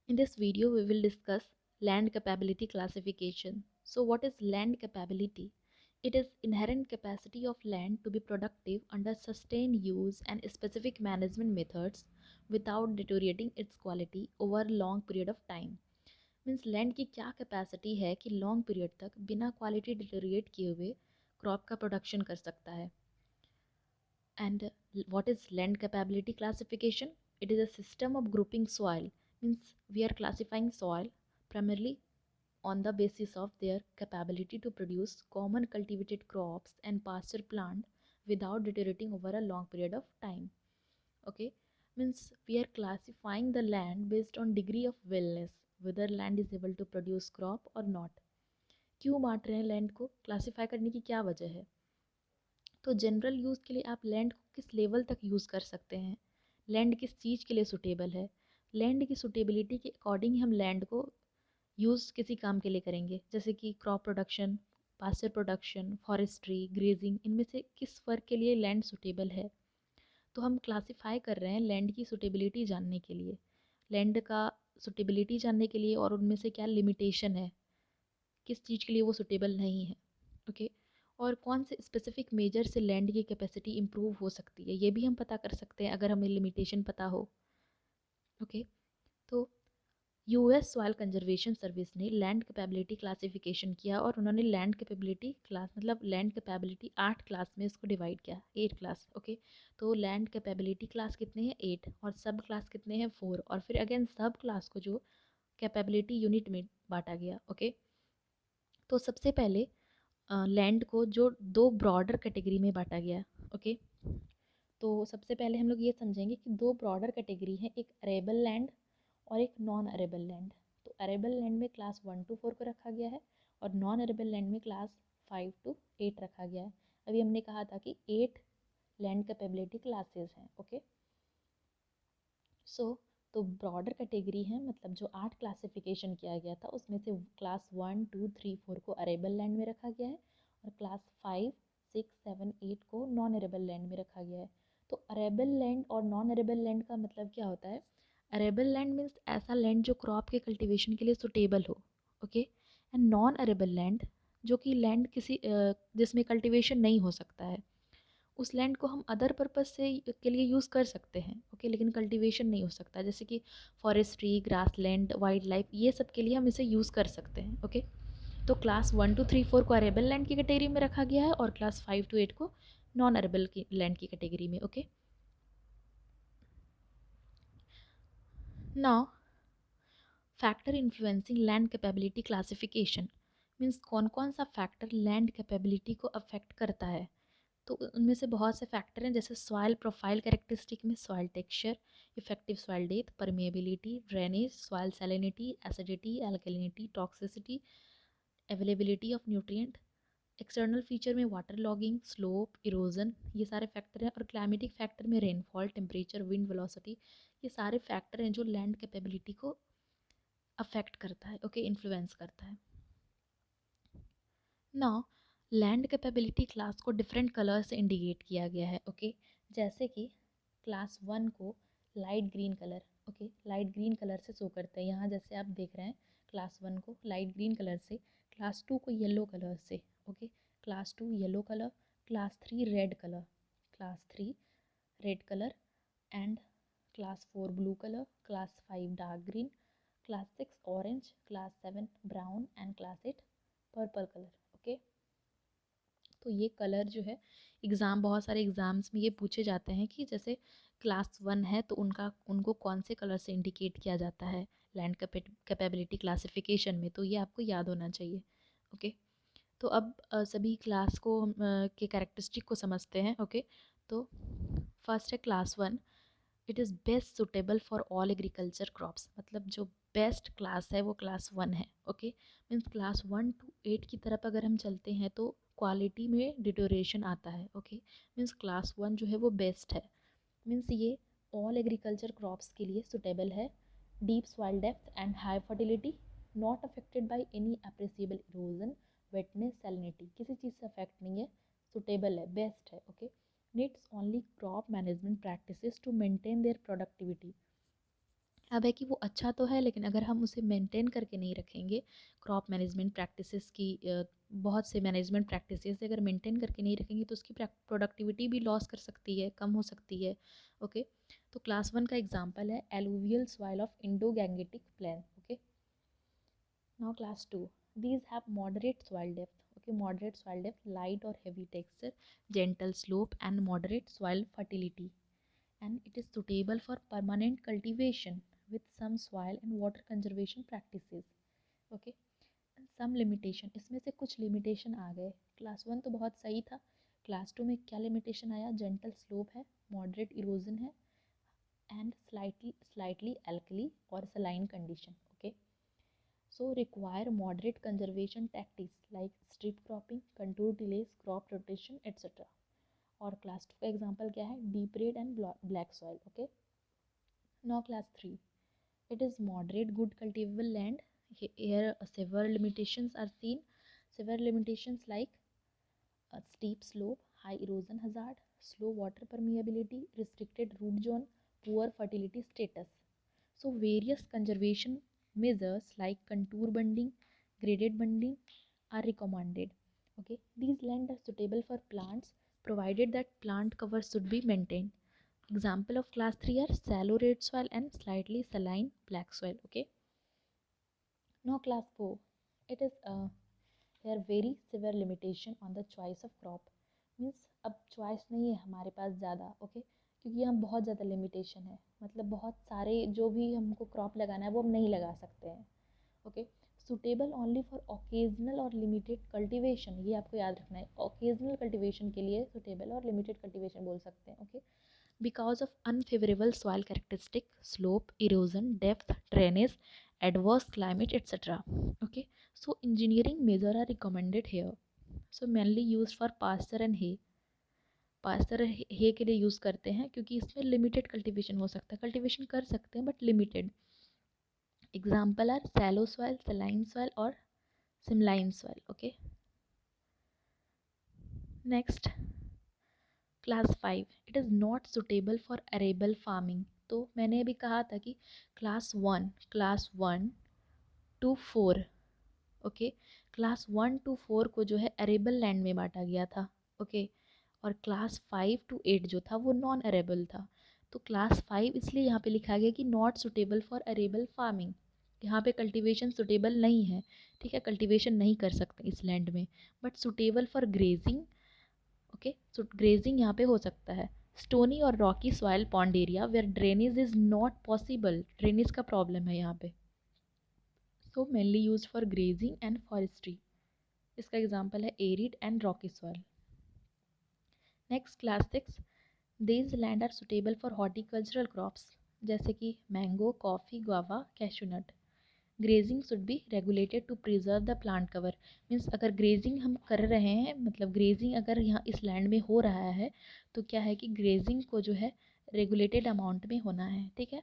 In this video, we will discuss land capability classification. So, what is land capability? It is inherent capacity of land to be productive under sustained use and specific management methods without deteriorating its quality over a long period of time. Means land की क्या capacity है कि long period तक बिना quality deteriorate किए हुए crop का production कर सकता है. And what is land capability classification? It is a system of grouping soil. Means we are classifying soil primarily on the basis of their capability to produce common cultivated crops and pasture plant without deteriorating over a long period of time. Okay, means we are classifying the land based on degree of wellness, whether land is able to produce crop or not. क्यों बांट रहे हैं land को? Classify करने की क्या वजह है? तो जनरल यूज़ के लिए आप लैंड को किस लेवल तक यूज़ कर सकते हैं, लैंड किस चीज़ के लिए सूटेबल है, लैंड की सूटेबिलिटी के अकॉर्डिंग हम लैंड को यूज़ किसी काम के लिए करेंगे, जैसे कि crop production, pasture production, forestry, grazing, इनमें से किस वर्क के लिए लैंड सूटेबल है. तो हम क्लासीफाई कर रहे हैं लैंड की सूटेबिलिटी जानने के लिए, लैंड का सूटेबिलिटी जानने के लिए, और उनमें से क्या लिमिटेशन है, किस चीज़ के लिए वो सूटेबल नहीं है. ओके, और कौन से स्पेसिफिक मेजर से लैंड की कैपेसिटी इम्प्रूव हो सकती है, ये भी हम पता कर सकते हैं अगर हमें लिमिटेशन पता हो. ओके, तो यूएस सॉइल कंजर्वेशन सर्विस ने लैंड कैपेबिलिटी क्लासिफिकेशन किया, और उन्होंने लैंड कैपेबिलिटी क्लास मतलब लैंड कैपेबिलिटी 8 क्लास में इसको डिवाइड किया, 8 क्लास. ओके, तो लैंड कैपेबिलिटी क्लास कितने हैं? 8. और सब क्लास कितने हैं? 4. और फिर अगेन सब क्लास को जो कैपेबिलिटी यूनिट में बांटा गया. ओके, तो सबसे पहले लैंड को जो दो ब्रॉडर कैटेगरी में बांटा गया. ओके, तो सबसे पहले हम लोग ये समझेंगे कि दो ब्रॉडर कैटेगरी हैं, एक अरेबल लैंड और एक नॉन अरेबल लैंड. तो अरेबल लैंड में क्लास 1 to 4 को रखा गया है, और नॉन अरेबल लैंड में क्लास 5 to 8 रखा गया है. अभी हमने कहा था कि 8 लैंड कैपेबिलिटी क्लासेस हैं. ओके, सो तो ब्रॉडर कैटेगरी है, मतलब जो 8 क्लासिफिकेशन किया गया था उसमें से क्लास 1 2 3 4 को अरेबल लैंड में रखा गया है, और क्लास 5 6 7 8 को नॉन अरेबल लैंड में रखा गया है. तो अरेबल लैंड और नॉन अरेबल लैंड का मतलब क्या होता है? अरेबल लैंड मीन्स ऐसा लैंड जो क्रॉप के कल्टीवेशन के लिए सुटेबल हो. Okay, and non arable land जो कि लैंड किसी जिसमें कल्टीवेशन नहीं हो सकता है, उस लैंड को हम अदर पर्पस से के लिए यूज़ कर सकते हैं. ओके, लेकिन कल्टीवेशन नहीं हो सकता, जैसे कि forestry, grass land, wild life, ये सब के लिए हम इसे यूज़ कर सकते हैं. ओके, तो क्लास 1 2 3 4 को अरेबल लैंड की कैटेगरी में रखा गया है, और क्लास 5 to 8 को नॉन अरेबल की लैंड की कैटेगरी में. Okay, now factor influencing land capability classification means कौन कौन सा फैक्टर लैंड कैपेबिलिटी को अफेक्ट करता है. तो उनमें से बहुत से फैक्टर हैं, जैसे सॉइल प्रोफाइल कैरेक्टरिस्टिक में soil texture, effective soil depth, permeability, drainage, soil salinity, acidity, alkalinity, toxicity, availability of nutrient. External feature में वाटर लॉगिंग, स्लोप, इरोजन, ये सारे फैक्टर हैं. और क्लाइमेटिक फैक्टर में रेनफॉल, टेम्परेचर, विंड वेलोसिटी, ये सारे factor हैं जो लैंड कैपेबिलिटी को अफेक्ट करता है. ओके, इन्फ्लुएंस करता है. नाउ लैंड कैपेबिलिटी क्लास को डिफरेंट कलर से इंडिकेट किया गया है. ओके, जैसे कि क्लास 1 को light green colour, okay, light green colour से शो करते हैं. यहाँ जैसे आप देख रहे हैं, क्लास 1 को लाइट ग्रीन कलर से, क्लास 2 को येलो कलर से. Okay, class 2 yellow colour, class 3 red colour, class 3 red colour, and class 4 blue colour, class 5 dark green, class 6 orange, class 7 brown, and class 8 purple colour. Okay, तो ये colour जो है, बहुत सारे exams में ये पूछे जाते हैं कि जैसे क्लास 1 है तो उनको कौन से कलर से इंडिकेट किया जाता है लैंड कैपेबिलिटी क्लासिफिकेशन में, तो ये आपको याद होना चाहिए. ओके, तो अब सभी क्लास को के कैरेक्टरिस्टिक को समझते हैं. ओके, तो फर्स्ट है class 1. It is best suitable for all agriculture crops, मतलब जो बेस्ट क्लास है वो क्लास 1 है. ओके, मीन्स क्लास 1 to 8 की तरफ अगर हम चलते हैं तो क्वालिटी में डिटोरेशन आता है. ओके, मीन्स क्लास 1 जो है वो बेस्ट है. मीन्स ये ऑल एग्रीकल्चर क्रॉप्स के लिए सुटेबल है. Deep soil depth and high fertility, not affected by any appreciable erosion, वेटनेस, salinity, किसी चीज़ से अफेक्ट नहीं है, सुटेबल है, बेस्ट है. Okay, needs only crop management practices to maintain their productivity. अब है कि वो अच्छा तो है, लेकिन अगर हम उसे मेंटेन करके नहीं रखेंगे, क्रॉप मैनेजमेंट प्रैक्टिसेस की बहुत से मैनेजमेंट प्रैक्टिसेस अगर मेंटेन करके नहीं रखेंगे तो उसकी प्रोडक्टिविटी भी लॉस कर सकती है, कम हो सकती है। ओके, तो क्लास 1 का एग्जांपल है alluvial soil of Indo Gangetic plain. Okay, now class 2, these have moderate soil depth. Okay, moderate soil depth, light or heavy texture, gentle slope and moderate soil fertility, and it is suitable for permanent cultivation with some soil and water conservation practices. Okay, and some limitation, इसमें से कुछ limitation आ गए। Class 1 तो बहुत सही था, class 2 में क्या limitation आया? gentle slope है, moderate erosion है, and slightly alkali or saline condition. Okay, so require moderate conservation tactics like strip cropping, contour delays, crop rotation, etc. और क्लास 2 का एग्जांपल क्या है? Deep red and black soil. Okay, now class 3, it is moderate good cultivable land. Here several limitations are seen. Several limitations like steep slope, high erosion hazard, slow water permeability, restricted root zone, poor fertility status. So various conservation measures like contour bunding, graded bunding are recommended. Okay, these land are suitable for plants provided that plant cover should be maintained. Example of class 3 are shallow red soil and slightly saline black soil. Okay, now class 4, it is there are very severe limitation on the choice of crop. Means अब choice नहीं है हमारे पास ज़्यादा। Okay, क्योंकि यहाँ बहुत ज़्यादा limitation है, मतलब बहुत सारे जो भी हमको क्रॉप लगाना है वो हम नहीं लगा सकते हैं। Okay, suitable only for occasional और लिमिटेड कल्टीवेशन, ये आपको याद रखना है, ओकेजनल कल्टीवेशन के लिए सुटेबल और लिमिटेड कल्टीवेशन बोल सकते हैं। Okay, because of unfavorable soil characteristic, slope, erosion, depth, drainage, adverse climate, etc. Okay, so engineering measures are recommended here. So mainly used for pasture and hay. Pasture hay के लिए use करते हैं क्योंकि इसमें limited cultivation हो सकता है, cultivation कर सकते हैं but limited. Example are shallow soil, saline soil और सिमलाइन soil. Okay, next class 5, it is not suitable for arable farming. तो मैंने अभी कहा था कि class 1 to 4, okay, class 1 to 4 को जो है अरेबल लैंड में बांटा गया था। ओके, और क्लास 5 to 8 जो था वो नॉन अरेबल था। तो क्लास 5 इसलिए यहाँ पे लिखा गया कि not suitable for arable farming, यहाँ पे कल्टीवेशन सुटेबल नहीं है। ठीक है, कल्टीवेशन नहीं कर सकते इस लैंड में, but suitable for grazing. Okay, so grazing यहाँ पे हो सकता है। स्टोनी और rocky soil pond area where drainage is not possible, drainage का प्रॉब्लम है यहाँ पे, so mainly use for grazing and forestry. इसका एग्जाम्पल है arid and rocky soil. Next class 6, these land are suitable for horticultural crops जैसे कि mango, coffee, guava, cashew nut. Grazing should be regulated to preserve the plant cover. Means अगर grazing हम कर रहे हैं, मतलब ग्रेजिंग अगर यहाँ इस लैंड में हो रहा है तो क्या है कि ग्रेजिंग को जो है रेगुलेटेड अमाउंट में होना है। ठीक है,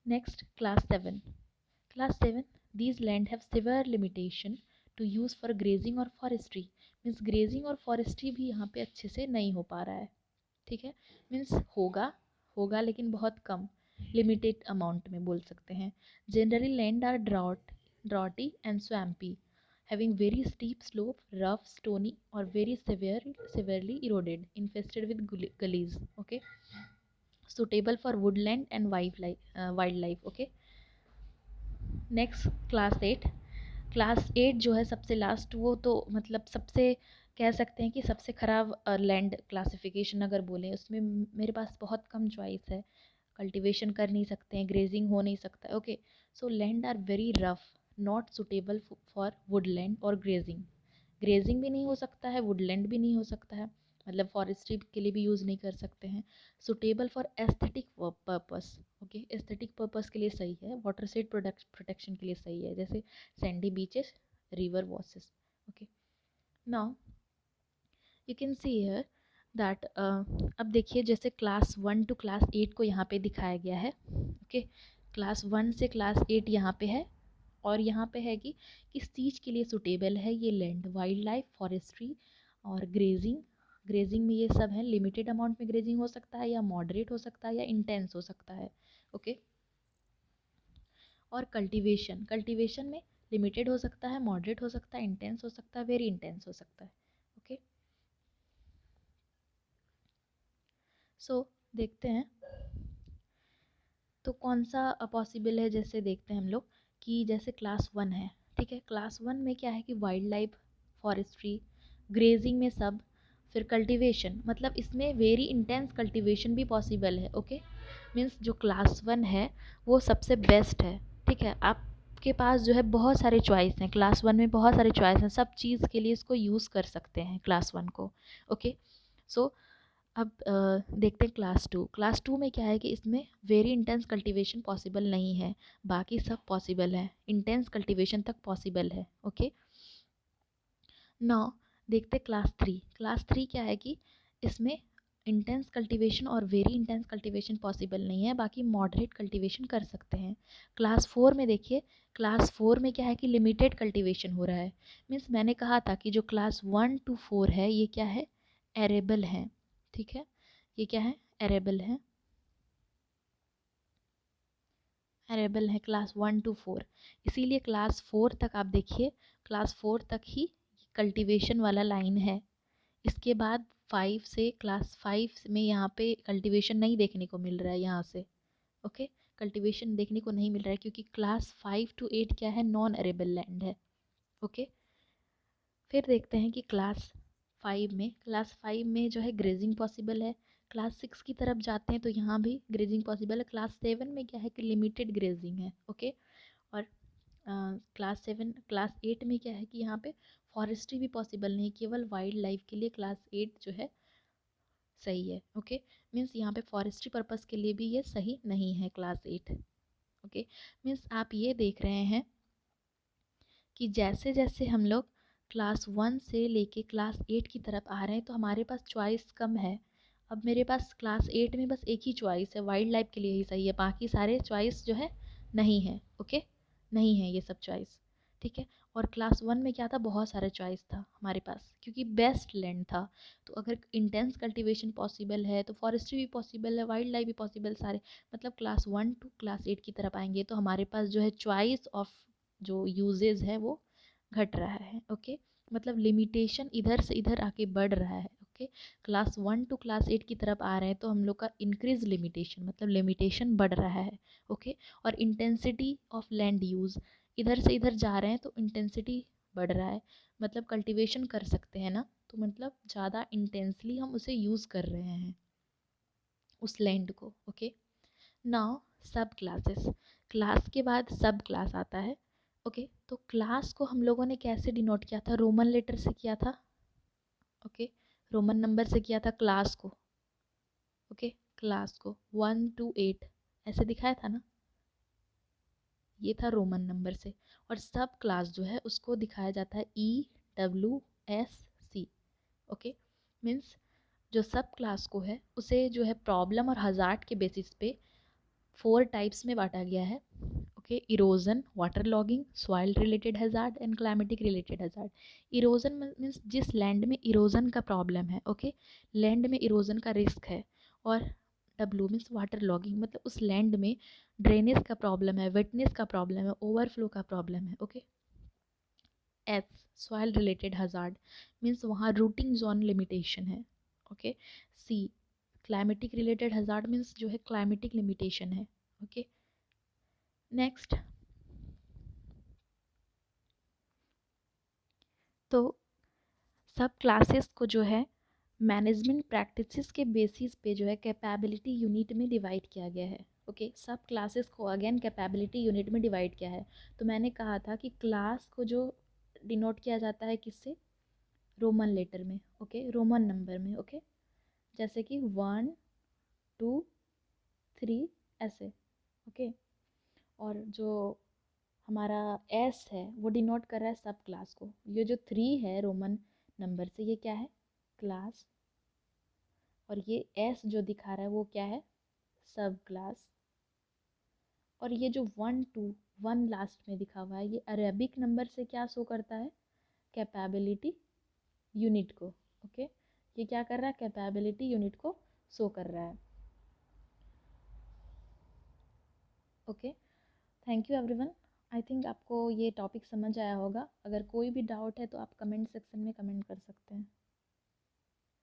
next class 7, these land have severe limitation to use for grazing और forestry। मीन्स ग्रेजिंग और फॉरेस्ट्री भी यहाँ पे अच्छे से नहीं हो पा रहा है। ठीक है, मीन्स होगा होगा लेकिन बहुत कम, लिमिटेड अमाउंट में बोल सकते हैं। Generally land are droughty and swampy, having very steep slope, rough, stony और very severely eroded, infested with gullies. Okay, suitable for woodland and wildlife. Okay, next class 8 जो है सबसे लास्ट, वो तो मतलब सबसे कह सकते हैं कि सबसे ख़राब लैंड क्लासिफिकेशन अगर बोलें, उसमें मेरे पास बहुत कम चॉइस है, कल्टीवेशन कर नहीं सकते हैं, ग्रेजिंग हो नहीं सकता है। Okay, so land are very rough, not suitable for woodland और ग्रेजिंग। ग्रेजिंग भी नहीं हो सकता है, वुडलैंड भी नहीं हो सकता है, मतलब फॉरेस्ट्री के लिए भी यूज़ नहीं कर सकते हैं। Suitable for aesthetic purpose. Okay, aesthetic purpose के लिए सही है, वाटर सेट प्रोटेक्शन के लिए सही है, जैसे sandy beaches, river washes. Okay, now you can see here that अब देखिए जैसे क्लास 1 to क्लास 8 को यहाँ पे दिखाया गया है। ओके, क्लास 1 से क्लास 8 यहाँ पे है, और यहाँ पे है कि किस चीज़ के लिए सुटेबल है ये लैंड, वाइल्ड लाइफ, फॉरेस्ट्री और ग्रेजिंग। ग्रेजिंग में ये सब है, लिमिटेड अमाउंट में ग्रेजिंग हो सकता है या मॉडरेट हो सकता है या इंटेंस हो सकता है। ओके, और कल्टीवेशन, कल्टीवेशन में लिमिटेड हो सकता है, मॉडरेट हो सकता है, इंटेंस हो सकता है, वेरी इंटेंस हो सकता है। ओके, सो देखते हैं तो कौन सा पॉसिबल है। जैसे देखते हैं हम लोग कि जैसे क्लास 1 है, ठीक है, क्लास 1 में क्या है कि वाइल्ड लाइफ, फॉरेस्ट्री, ग्रेजिंग में सब, फिर कल्टीवेशन, मतलब इसमें वेरी इंटेंस कल्टीवेशन भी पॉसिबल है। ओके, मीन्स जो क्लास 1 है वो सबसे बेस्ट है। ठीक है, आपके पास जो है बहुत सारे चॉइस हैं, क्लास 1 में बहुत सारे चॉइस हैं, सब चीज़ के लिए इसको यूज़ कर सकते हैं क्लास 1 को। ओके, सो अब देखते हैं क्लास 2। क्लास 2 में क्या है कि इसमें वेरी इंटेंस कल्टीवेशन पॉसिबल नहीं है, बाकी सब पॉसिबल है, इंटेंस कल्टीवेशन तक पॉसिबल है। ओके, नाउ देखते हैं क्लास 3। क्लास 3 क्या है कि इसमें इंटेंस कल्टीवेशन और वेरी इंटेंस कल्टीवेशन पॉसिबल नहीं है, बाकी मॉडरेट कल्टीवेशन कर सकते हैं। क्लास 4 में देखिए, क्लास 4 में क्या है कि लिमिटेड कल्टीवेशन हो रहा है। मीन्स मैंने कहा था कि जो क्लास 1 to 4 है ये क्या है, एरेबल है। ठीक है, ये क्या है, एरेबल है, एरेबल है क्लास 1 to 4। इसीलिए क्लास 4 तक आप देखिए, क्लास 4 तक ही कल्टीवेशन वाला लाइन है। इसके बाद 5 से क्लास 5 में यहाँ पे कल्टीवेशन नहीं देखने को मिल रहा है यहाँ से। ओके, कल्टीवेशन देखने को नहीं मिल रहा है क्योंकि क्लास 5 to 8 क्या है, नॉन एरेबल लैंड है। ओके, फिर देखते हैं कि क्लास 5 में जो है ग्रेजिंग पॉसिबल है। क्लास 6 की तरफ जाते हैं तो यहाँ भी ग्रेजिंग पॉसिबल है। क्लास 7 में क्या है कि लिमिटेड ग्रेजिंग है। ओके, और क्लास 8 में क्या है कि यहाँ पे फॉरेस्ट्री भी पॉसिबल नहीं, केवल वाइल्ड लाइफ के लिए क्लास 8 जो है सही है। ओके, मीन्स यहाँ पे फॉरेस्ट्री पर्पस के लिए भी ये सही नहीं है क्लास 8। ओके, मीन्स आप ये देख रहे हैं कि जैसे जैसे हम लोग क्लास 1 से लेके क्लास 8 की तरफ आ रहे हैं तो हमारे पास चॉइस कम है। अब मेरे पास क्लास 8 में बस एक ही चॉइस है, वाइल्ड लाइफ के लिए ही सही है, बाकी सारे चॉइस जो है नहीं है। ओके, नहीं है ये सब चॉइस। ठीक है, और क्लास 1 में क्या था, बहुत सारा चॉइस था हमारे पास क्योंकि बेस्ट लैंड था। तो अगर इंटेंस कल्टीवेशन पॉसिबल है तो फॉरेस्ट्री भी पॉसिबल है, वाइल्ड लाइफ भी पॉसिबल, सारे मतलब क्लास 1 टू क्लास 8 की तरफ आएंगे तो हमारे पास जो है चॉइस ऑफ जो यूजेज है वो घट रहा है। ओके, मतलब लिमिटेशन इधर से इधर आके बढ़ रहा है। ओके, क्लास 1 टू क्लास 8 की तरफ आ रहे हैं तो हम लोग का इंक्रीज लिमिटेशन, मतलब लिमिटेशन बढ़ रहा है। ओके, और इंटेंसिटी ऑफ लैंड यूज़, इधर से इधर जा रहे हैं तो इंटेंसिटी बढ़ रहा है, मतलब कल्टीवेशन कर सकते हैं ना, तो मतलब ज़्यादा इंटेंसली हम उसे यूज़ कर रहे हैं उस लैंड को। ओके, नाउ सब क्लासेस, क्लास के बाद सब क्लास आता है। ओके, तो क्लास को हम लोगों ने कैसे डिनोट किया था, रोमन लेटर से किया था। ओके, रोमन नंबर से किया था क्लास को। ओके, क्लास को 1 to 8 ऐसे दिखाया था ना, ये था रोमन नंबर से। और सब क्लास जो है उसको दिखाया जाता है EWSC। ओके, मीन्स जो सब क्लास को है उसे जो है प्रॉब्लम और हजार्ड के बेसिस पे 4 टाइप्स में बांटा गया है। Okay, erosion, water logging, soil related hazard and climatic related hazard. Erosion means जिस लैंड में इरोजन का प्रॉब्लम है। ओके, लैंड में इरोजन का रिस्क है। और डब्ल्यू मीन्स वाटर लॉगिंग, मतलब उस लैंड में ड्रेनेज का प्रॉब्लम है, वेटनेस का प्रॉब्लम है, ओवरफ्लो का प्रॉब्लम है। Okay, S, soil related hazard means वहाँ रूटिंग जोन लिमिटेशन है। ओके, सी, क्लाइमेटिक रिलेटेड हजार्ड मीन्स जो है क्लाइमेटिक लिमिटेशन है। ओके, नेक्स्ट, तो सब क्लासेस को जो है मैनेजमेंट प्रैक्टिसेस के बेसिस पे जो है कैपेबिलिटी यूनिट में डिवाइड किया गया है। ओके, सब क्लासेस को अगेन कैपेबिलिटी यूनिट में डिवाइड किया है। तो मैंने कहा था कि क्लास को जो डिनोट किया जाता है किससे, रोमन लेटर में। ओके, रोमन नंबर में। ओके, जैसे कि 1 2 3 ऐसे। ओके, और जो हमारा एस है वो डिनोट कर रहा है सब क्लास को। ये जो 3 है रोमन नंबर से, ये क्या है, क्लास। और ये एस जो दिखा रहा है वो क्या है, सब क्लास। और ये जो 1 2 1 लास्ट में दिखा हुआ है ये अरेबिक नंबर से क्या शो करता है, कैपेबिलिटी यूनिट को। ओके, ये क्या कर रहा है, कैपेबिलिटी यूनिट को शो कर रहा है। Okay, thank you everyone. I think आपको ये टॉपिक समझ आया होगा। अगर कोई भी डाउट है तो आप कमेंट सेक्शन में कमेंट कर सकते हैं।